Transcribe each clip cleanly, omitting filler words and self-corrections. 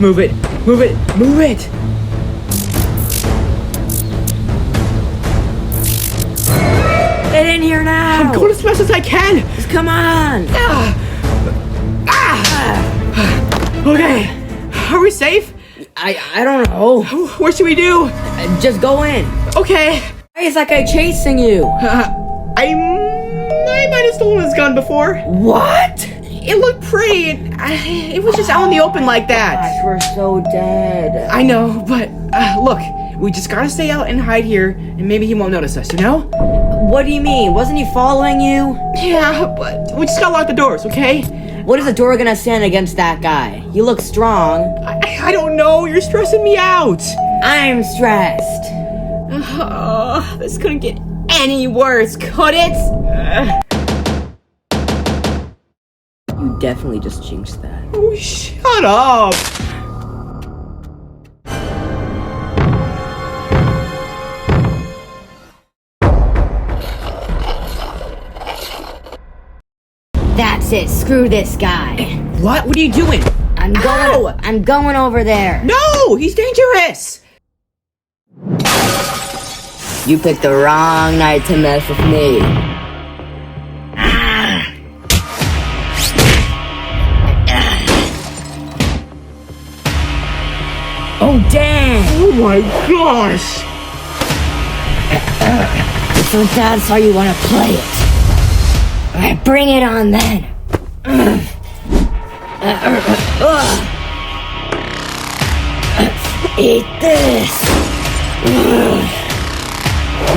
Move it, move it, move it! Get in here now! I'm going as fast as I can! Just come on! Okay, are we safe? I don't know. What should we do? Just go in. Okay. Why is that guy chasing you? I might have stolen his gun before. What? It looked pretty. It was just out in the open like that. Gosh, we're so dead. I know, but look, we just gotta stay out and hide here, and maybe he won't notice us, you know? What do you mean? Wasn't he following you? Yeah, but we just gotta lock the doors, okay? What is the door gonna stand against that guy? You look strong. I don't know. You're stressing me out. I'm stressed. This couldn't get any worse, could it? You definitely just jinxed that. Oh, shut up. That's it. Screw this guy. What? What are you doing? I'm going over there. No, he's dangerous. You picked the wrong night to mess with me. Oh, damn! Oh my gosh! So that's how you want to play it. Alright, bring it on then. Eat this.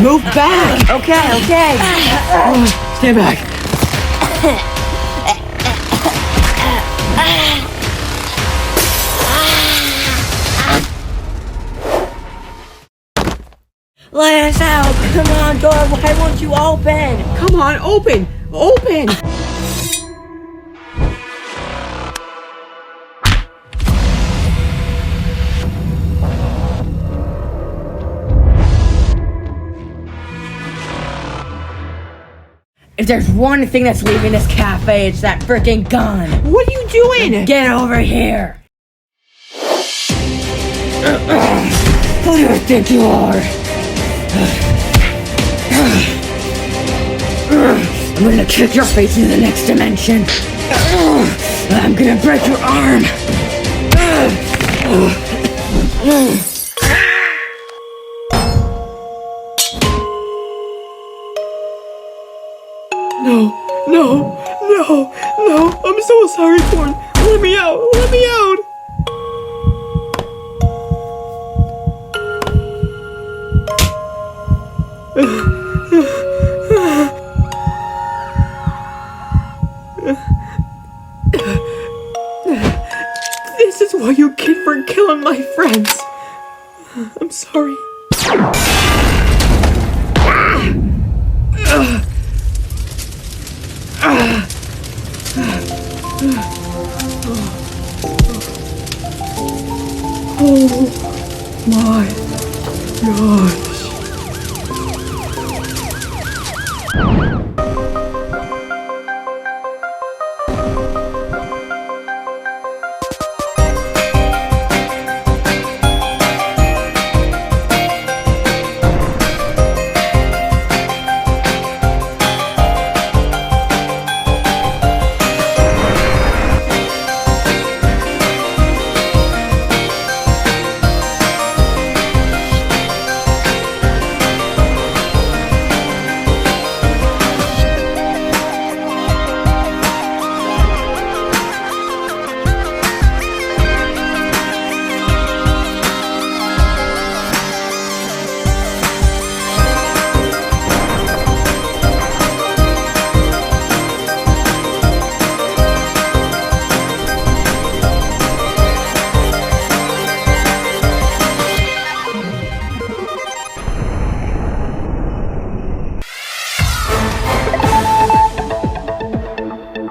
Move back! Okay. Stand back. Let us out! Come on, door! Why won't you open? Come on, open! Open! If there's one thing that's leaving this cafe, it's that freaking gun. What are you doing? Get over here! Who do you think you are? I'm gonna kick your face into the next dimension. I'm gonna break your arm. No, I'm so sorry, Corn. Let me out, let me out. This is what you get for killing my friends. I'm sorry. Oh my gosh.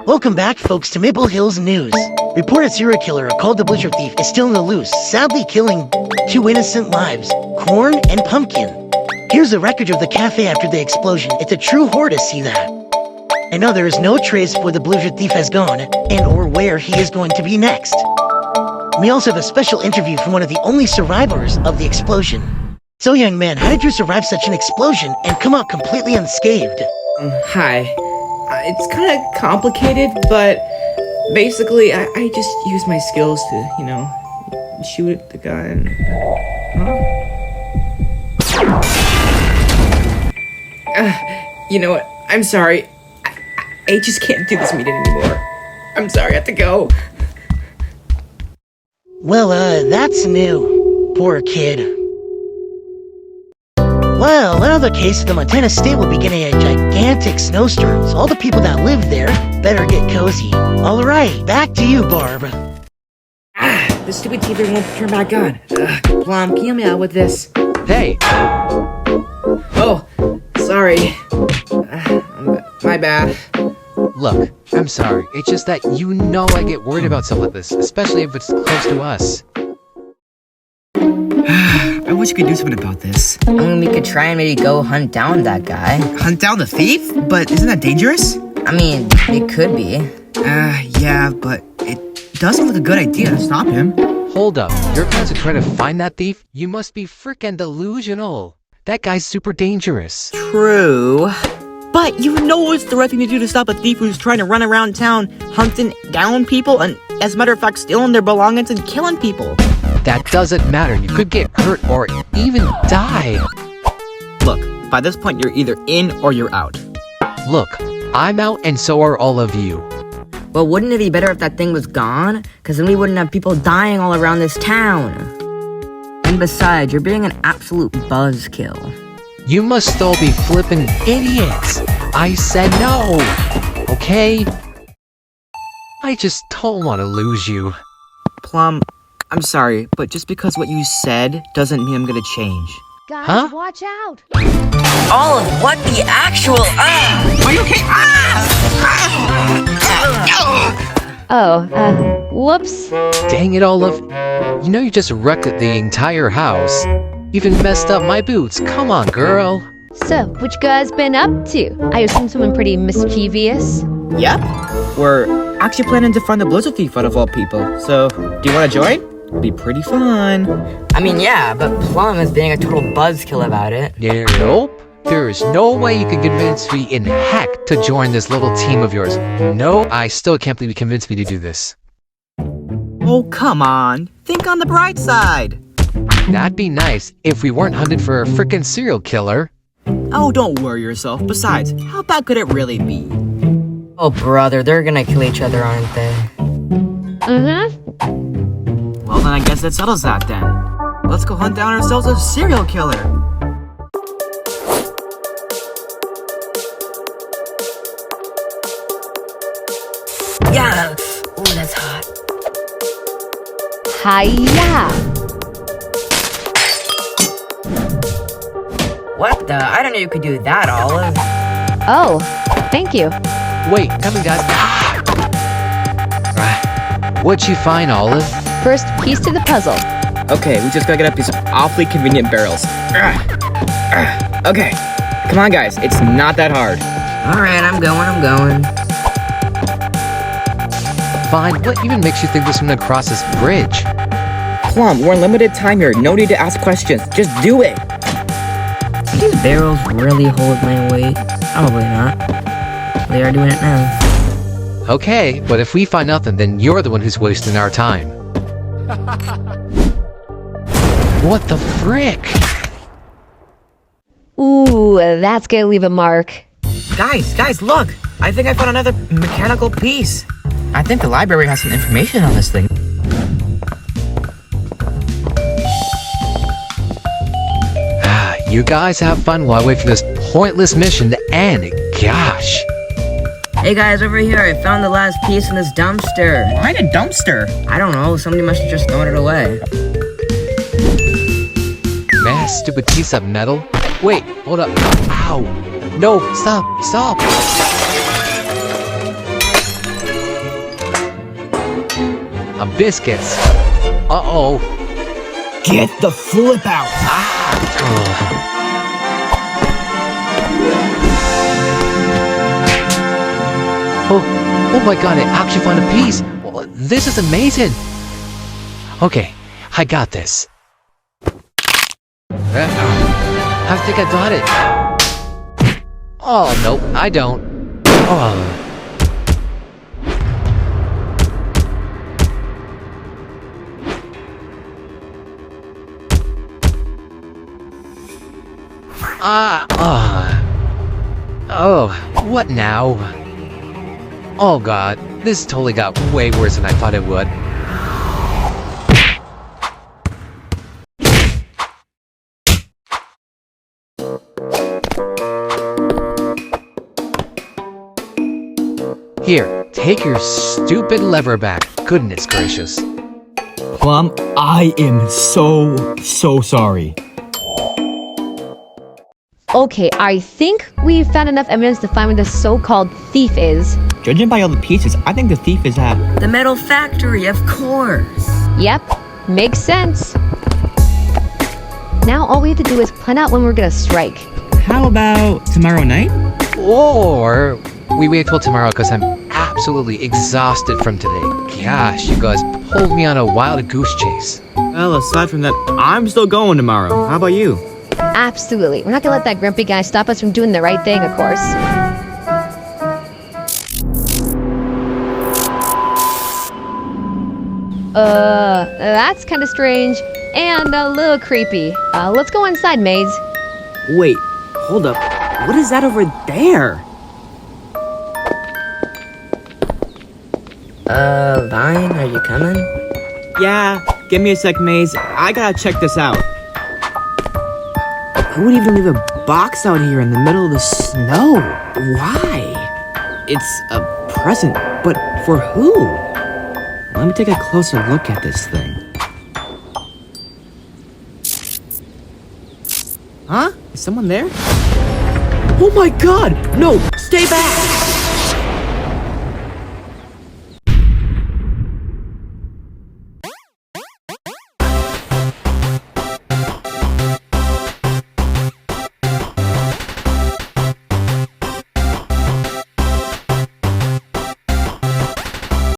Welcome back, folks, to Maple Hills News. Reported serial killer called the Butcher Thief is still in the loose, sadly killing 2 innocent lives, Corn and Pumpkin. Here's a record of the cafe after the explosion. It's a true horror to see that. And now there is no trace where the Blucher thief has gone, and or where he is going to be next. We also have a special interview from one of the only survivors of the explosion. So young man, how did you survive such an explosion and come out completely unscathed? Hi. It's kind of complicated, but basically, I just use my skills to, shoot at the guy and... you know what? I'm sorry. I just can't do this meeting anymore. I'm sorry, I have to go. Well, that's new. Poor kid. Well, in other cases, the Montana state will be getting a gigantic snowstorm, so all the people that live there better get cozy. Alright, back to you, Barb. The stupid TV won't turn back on. Plum, can you help me out with this? Hey! Oh, sorry. My bad. Look, I'm sorry. It's just that I get worried about stuff like this, especially if it's close to us. I wish we could do something about this. I mean, we could try and maybe go hunt down that guy. Hunt down the thief? But isn't that dangerous? I mean, it could be. Yeah, but it doesn't look a good idea to stop him. Hold up. You're going to try to find that thief? You must be frickin' delusional. That guy's super dangerous. True. But you know it's the right thing to do to stop a thief who's trying to run around town hunting down people and, as a matter of fact, stealing their belongings and killing people. That doesn't matter. You could get hurt or even die. Look, by this point you're either in or you're out. Look, I'm out and so are all of you. Well, wouldn't it be better if that thing was gone? Because then we wouldn't have people dying all around this town. And besides, you're being an absolute buzzkill. You must all be flippin' idiots. I said no. Okay? I just don't want to lose you. Plum, I'm sorry, but just because what you said doesn't mean I'm gonna change. Guys, Huh? watch out! All of what the actual... Are you okay? Whoops. Dang it, Olive. You know you just wrecked the entire house. Even messed up my boots. Come on, girl. So, what you guys been up to? I assume something pretty mischievous. Yep. We're actually planning to find the Blizzard thief out of all people. So, do you want to join? It'll be pretty fun. I mean, yeah, but Plum is being a total buzzkill about it. Nope. There is no way you can convince me in heck to join this little team of yours. No, I still can't believe you convinced me to do this. Oh, come on. Think on the bright side. That'd be nice if we weren't hunted for a frickin' serial killer. Oh, don't worry yourself. Besides, how bad could it really be? Oh, brother, they're gonna kill each other, aren't they? Well, then I guess that settles that then. Let's go hunt down ourselves a serial killer. Yeah! Ooh, that's hot. Hiya! What the? I didn't know you could do that, Olive. Oh, thank you. Wait, coming guys. What'd you find, Olive? First piece to the puzzle. Okay, we just gotta get up these awfully convenient barrels. Okay, come on guys, it's not that hard. Alright, I'm going. Fine, what even makes you think this one across this bridge? Plum, we're in limited time here, no need to ask questions, just do it. Do these barrels really hold my weight? Probably not. They are doing it now. Okay, but if we find nothing, then you're the one who's wasting our time. What the frick? Ooh, that's gonna leave a mark. Guys, look! I think I found another mechanical piece. I think the library has some information on this thing. You guys have fun while I wait for this pointless mission to end. Gosh. Hey guys, over here, I found the last piece in this dumpster. Why a dumpster? I don't know, somebody must have just thrown it away. Man, stupid piece of metal. Wait, hold up. Ow. No, stop. Biscuits. Uh-oh. Get the flip out! Oh my god, I actually found a piece. Well, this is amazing. Okay, I got this. I think I got it. Oh, nope, I don't. Oh. Oh, what now? Oh god, this totally got way worse than I thought it would. Here, take your stupid lever back. Goodness gracious. Plum, I am so sorry. Okay, I think we've found enough evidence to find where the so-called thief is. Judging by all the pieces, I think the thief is at The metal factory, of course. Yep, makes sense. Now all we have to do is plan out when we're gonna strike. How about tomorrow night? Or we wait till tomorrow because I'm absolutely exhausted from today. Gosh, you guys pulled me on a wild goose chase. Well, aside from that, I'm still going tomorrow. How about you? Absolutely. We're not gonna let that grumpy guy stop us from doing the right thing, of course. That's kind of strange and a little creepy. Let's go inside, Maize. Wait, hold up. What is that over there? Vine, are you coming? Yeah, give me a sec, Maize. I gotta check this out. Who would even leave a box out here in the middle of the snow? Why? It's a present, but for who? Let me take a closer look at this thing. Huh? Is someone there? Oh my god! No! Stay back!